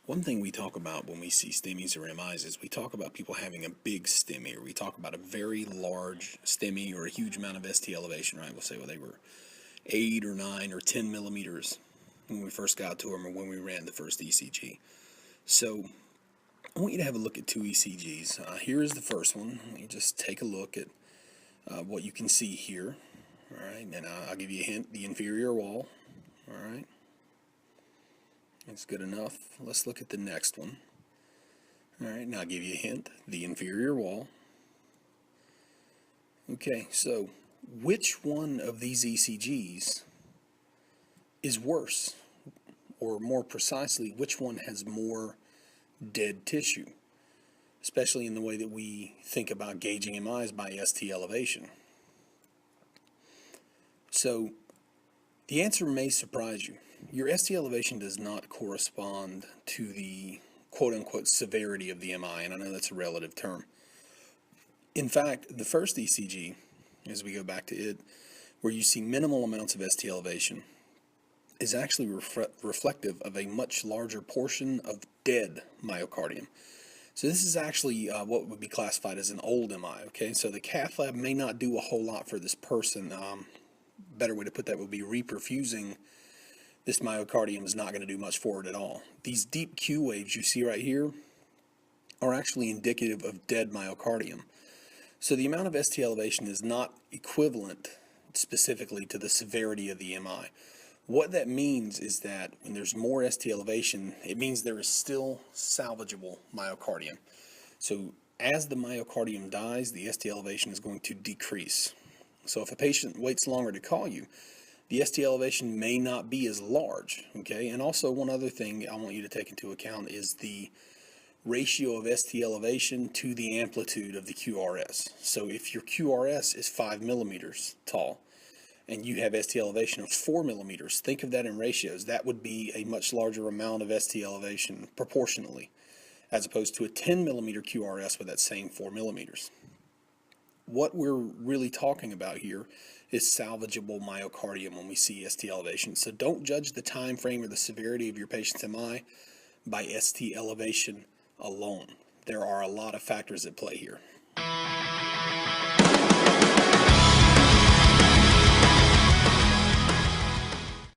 One thing we talk about when we see STEMIs or MIs is we talk about people having a big STEMI, or we talk about a very large STEMI or a huge amount of ST elevation, right? We'll say, well, they were 8 or 9 or 10 millimeters when we first got to them or when we ran the first ECG. So I want you to have a look at two ECGs. Here is the first one. Let me just take a look at what you can see here. All right, and I'll give you a hint, the inferior wall. All right. That's good enough. Let's look at the next one. All right, now I'll give you a hint, the inferior wall. Okay, so which one of these ECGs is worse? Or more precisely, which one has more dead tissue? Especially in the way that we think about gauging MIs by ST elevation. So the answer may surprise you. Your ST elevation does not correspond to the quote-unquote severity of the MI, and I know that's a relative term. In fact, the first ECG, as we go back to it, where you see minimal amounts of ST elevation, is actually reflective of a much larger portion of dead myocardium. So this is actually what would be classified as an old MI, okay? So the cath lab may not do a whole lot for this person. Better way to put that would be reperfusing this myocardium is not going to do much for it at all. These deep Q waves you see right here are actually indicative of dead myocardium. So the amount of ST elevation is not equivalent specifically to the severity of the MI. What that means is that when there's more ST elevation, it means there is still salvageable myocardium. So as the myocardium dies, the ST elevation is going to decrease. So if a patient waits longer to call you, the ST elevation may not be as large, okay? And also one other thing I want you to take into account is the ratio of ST elevation to the amplitude of the QRS. So if your QRS is 5 millimeters tall and you have ST elevation of 4 millimeters, think of that in ratios. That would be a much larger amount of ST elevation proportionally, as opposed to a 10 millimeter QRS with that same 4 millimeters. What we're really talking about here is salvageable myocardium when we see ST elevation. So don't judge the time frame or the severity of your patient's MI by ST elevation alone. There are a lot of factors at play here.